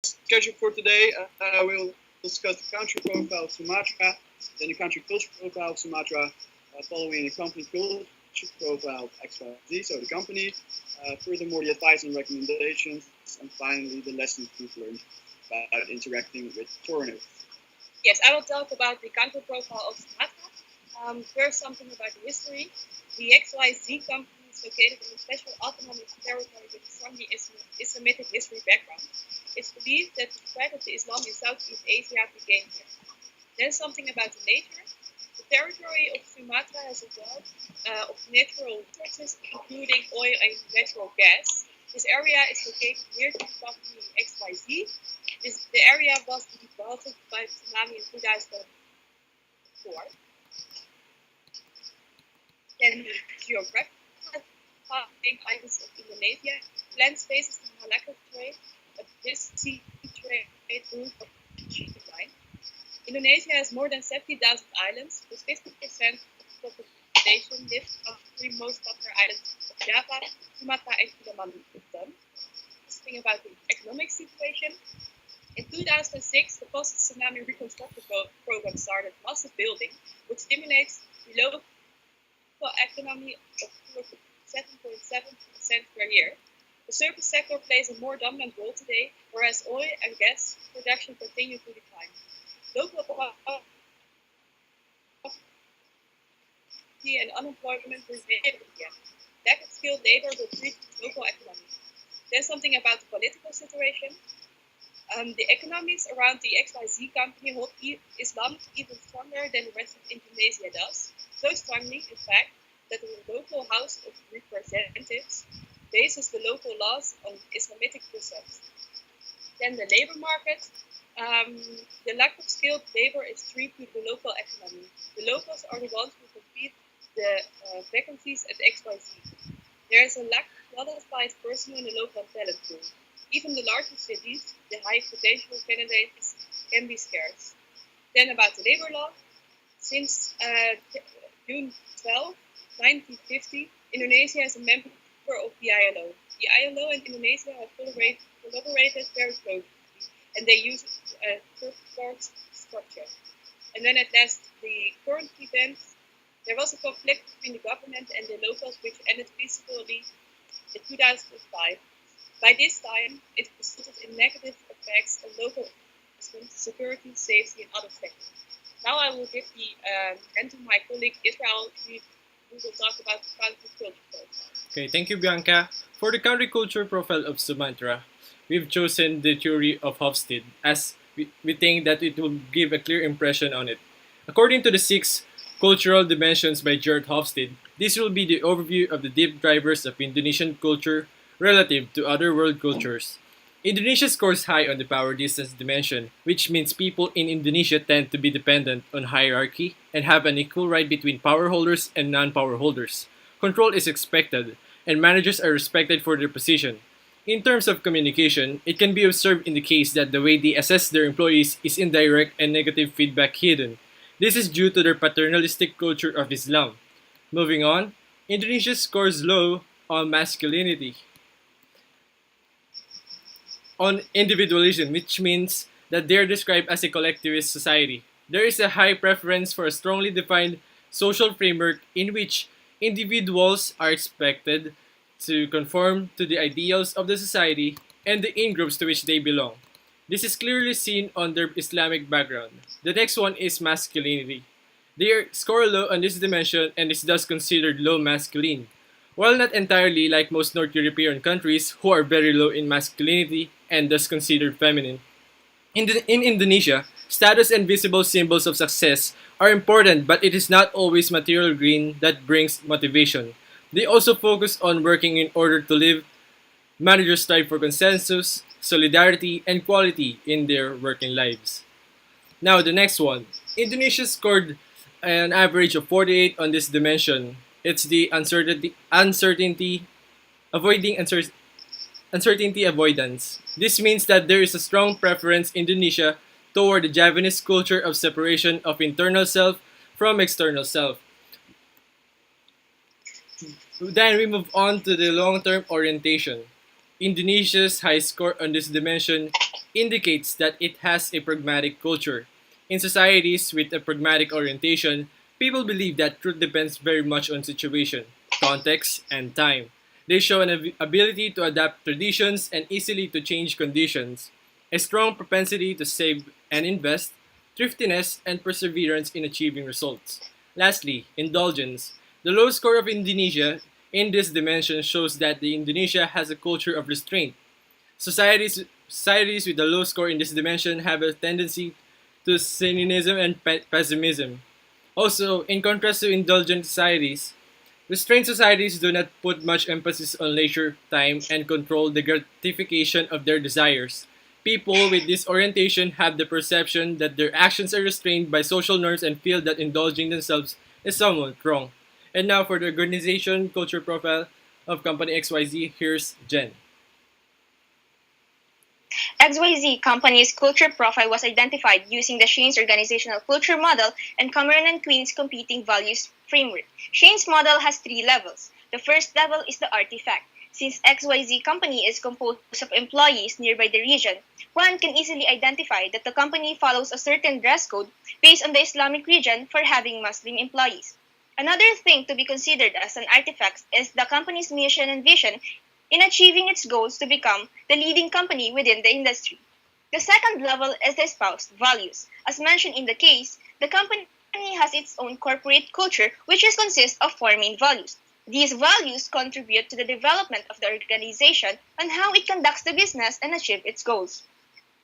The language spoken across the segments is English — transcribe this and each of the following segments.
schedule for today, we'll discuss the country profile of Sumatra, then the country culture profile of Sumatra, following the company culture profile of XYZ, so the company, furthermore the advice and recommendations, and finally the lessons we've learned about interacting with foreigners. Yes, I will talk about the country profile of Sumatra. First, something about the history. The XYZ company is located in a special autonomous territory with a strongly Islamic history background. It's believed that the spread of the Islam in Southeast Asia began here. Then something about the nature. The territory of Sumatra has a wealth of natural resources, including oil and natural gas. This area is located near to the company XYZ. The area was developed by the tsunami in 2004. Then the geographic islands of Indonesia, land spaces the Malacca Strait, a busy trade route of the shipping line. Indonesia has more than 70,000 islands, with 50% of the population lives on the three most popular islands of Java, Sumatra, and Kalimantan. Something about the economic situation. In 2006, the post-tsunami reconstruction program started massive building, which stimulates the local economy of 7.7% per year. The service sector plays a more dominant role today, whereas oil and gas production continue to decline. Local poverty and unemployment remain again. Lack of skilled labor will threaten the local economy. Then something about the political situation. The economies around the XYZ company hold Islam even stronger than the rest of Indonesia does. So strongly, in fact, that the local House of Representatives bases the local laws on Islamic precepts. Then the labor market. The lack of skilled labor is true to the local economy. The locals are the ones who complete the vacancies at XYZ. There is a lack of qualified personnel in the local talent pool. Even the largest cities, the high potential candidates, can be scarce. Then about the labor law. Since June 12, 1950, Indonesia is a member of the ILO. The ILO and Indonesia have collaborated very closely, and they use a third-part structure. And then at last, the current events. There was a conflict between the government and the locals, which ended peacefully in 2005. By this time, it resulted in negative effects on local security, safety, and other sectors. Now I will give the hand to my colleague Israel, who will talk about the country culture profile. Okay, thank you, Bianca. For the country culture profile of Sumatra, we've chosen the theory of Hofstede, as we think that it will give a clear impression on it. According to the 6 cultural dimensions by Gerard Hofstede, this will be the overview of the deep drivers of Indonesian culture relative to other world cultures. Indonesia scores high on the power distance dimension, which means people in Indonesia tend to be dependent on hierarchy and have an equal right between power holders and non-power holders. Control is expected, and managers are respected for their position. In terms of communication, it can be observed in the case that the way they assess their employees is indirect and negative feedback hidden. This is due to their paternalistic culture of Islam. Moving on, Indonesia scores low on masculinity, on individualism, which means that they are described as a collectivist society. There is a high preference for a strongly defined social framework in which individuals are expected to conform to the ideals of the society and the in-groups to which they belong. This is clearly seen on their Islamic background. The next one is masculinity. They score low on this dimension and is thus considered low masculine. While not entirely like most North European countries who are very low in masculinity and thus considered feminine. In Indonesia, status and visible symbols of success are important, but it is not always material gain that brings motivation. They also focus on working in order to live. Managers strive for consensus, solidarity, and quality in their working lives. Now, the next one. Indonesia scored an average of 48 on this dimension. It's the uncertainty avoidance. This means that there is a strong preference in Indonesia toward the Javanese culture of separation of internal self from external self. Then we move on to the long-term orientation. Indonesia's high score on this dimension indicates that it has a pragmatic culture. In societies with a pragmatic orientation, people believe that truth depends very much on situation, context, and time. They show an ability to adapt traditions and easily to change conditions, a strong propensity to save and invest, thriftiness, and perseverance in achieving results. Lastly, indulgence. The low score of Indonesia in this dimension shows that the Indonesia has a culture of restraint. Societies with a low score in this dimension have a tendency to cynicism and pessimism. Also, in contrast to indulgent societies, restrained societies do not put much emphasis on leisure time and control the gratification of their desires. People with this orientation have the perception that their actions are restrained by social norms and feel that indulging themselves is somewhat wrong. And now for the organization culture profile of company XYZ, here's Jen. XYZ Company's culture profile was identified using the Shane's organizational culture model and Cameron and Queen's competing values framework. Shane's model has three levels. The first level is the artifact. Since XYZ Company is composed of employees nearby the region, one can easily identify that the company follows a certain dress code based on the Islamic region for having Muslim employees. Another thing to be considered as an artifact is the company's mission and vision in achieving its goals to become the leading company within the industry. The second level is the espoused values. As mentioned in the case, the company has its own corporate culture, which consists of four main values. These values contribute to the development of the organization and how it conducts the business and achieve its goals.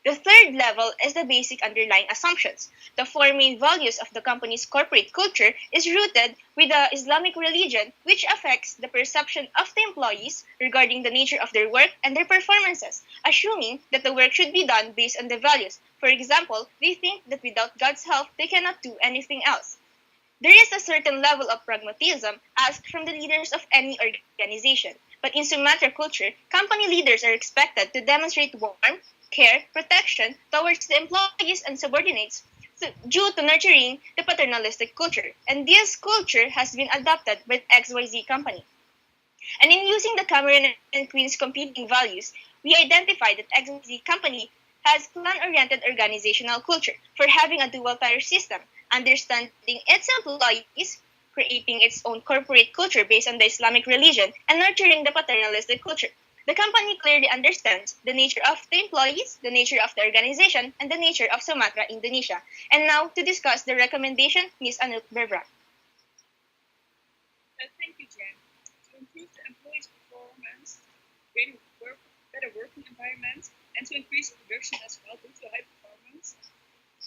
The third level is the basic underlying assumptions. The four main values of the company's corporate culture is rooted with the Islamic religion, which affects the perception of the employees regarding the nature of their work and their performances, assuming that the work should be done based on the values. For example, they think that without God's help, they cannot do anything else. There is a certain level of pragmatism asked from the leaders of any organization, but in Sumatra culture, company leaders are expected to demonstrate warmth, care, protection towards the employees and subordinates due to nurturing the paternalistic culture, and this culture has been adopted by XYZ Company. And in using the Cameron and Queen's competing values, we identified that XYZ Company has plan-oriented organizational culture for having a dual-tier system, understanding its employees, creating its own corporate culture based on the Islamic religion, and nurturing the paternalistic culture. The company clearly understands the nature of the employees, the nature of the organization, and the nature of Sumatra, Indonesia. And now, to discuss the recommendation, Ms. Anouk Berbra. Thank you, Jen. To improve the employees' performance, create better working environment, and to increase production as well due to high performance,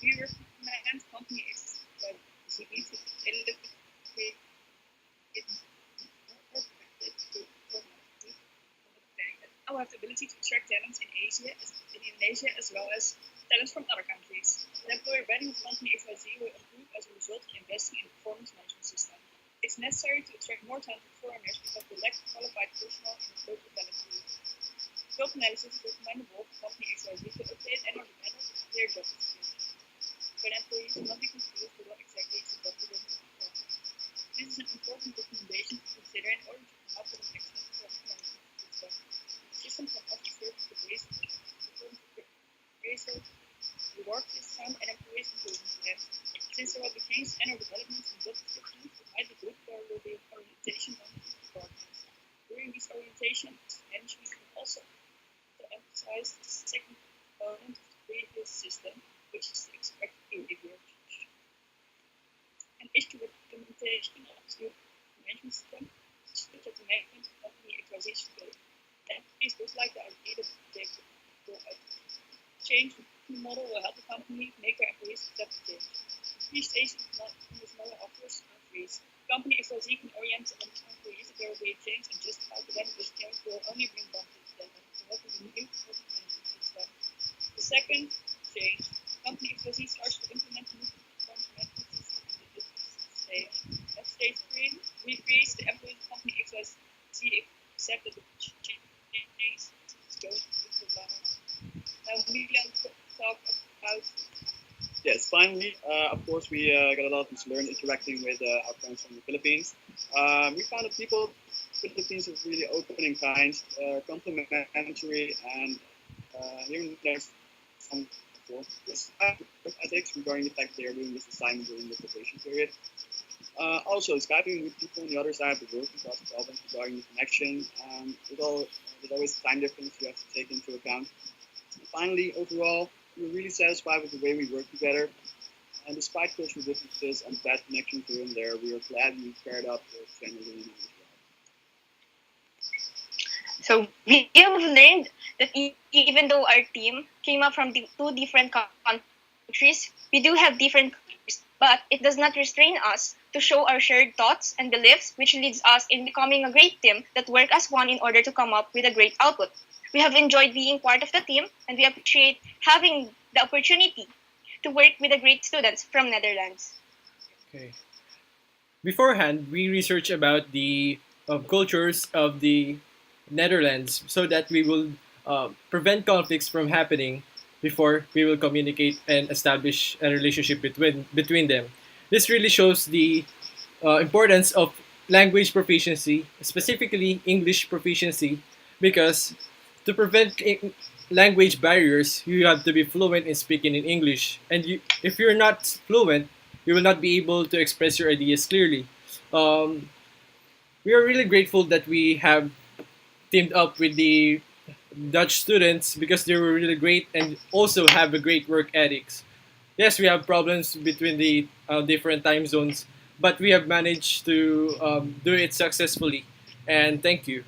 we recommend companies that need to allocate now have the ability to attract talents in Asia, in Indonesia, as well as talents from other countries. The employer branding of company XYZ will improve as a result of investing in a performance management system. It's necessary to attract more talented foreigners because of the lack of qualified personnel in the local talent pool. Job analysis is recommendable for company XYZ to update and or develop their job description. When employees will not be confused with what exactly is the job they will perform. This is an important recommendation to consider in order to come up with an excellent performance management system. The system can also serve as the basis for performance appraisal, reward system, and employees improvement plans. Since there will be changes and or developments in job descriptions, it might be good there will be an orientation on performance. During these orientations, management can also emphasize the second component of the previous system, which is the expected behavior. An issue with implementation of the management system is that the management company XYZ should entities look like the idea that they will change the model will help the company make their employees accept the change. Three stages in the smaller offers are freeze. Company XYZ can orient the employees that there will be a change and justify to them this change will only bring benefits to them and helping the new management system. The second stage, company XYZ starts to implement the new performance management system in the business stage. At stage 3, we freeze the employees of company XYZ accept that the change is going to be for long. Now we can talk about. Yes, finally, of course, we got a lot to learn interacting with our friends from the Philippines. We found that people in the Philippines are really open and kind, complimentary, and here and there for this ethics regarding the fact they are doing this assignment during the probation period. Also, Skyping with people on the other side of the world can cause problems regarding the connection. There's always time difference you have to take into account. And finally, overall, we're really satisfied with the way we work together. And despite cultural differences and bad connections here and there, we are glad we paired up with Jenny as well. So we have learned that even though our team came up from two different countries, we do have different cultures, but it does not restrain us to show our shared thoughts and beliefs, which leads us in becoming a great team that work as one in order to come up with a great output. We have enjoyed being part of the team, and we appreciate having the opportunity to work with the great students from Netherlands. Okay. Beforehand, we researched about the cultures of the Netherlands so that we will prevent conflicts from happening before we will communicate and establish a relationship between them. This really shows the importance of language proficiency, specifically English proficiency, because to prevent language barriers, you have to be fluent in speaking in English. And if you're not fluent, you will not be able to express your ideas clearly. Um, we are really grateful that we have teamed up with the Dutch students because they were really great and also have a great work ethics. Yes, we have problems between the different time zones, but we have managed to do it successfully. And thank you.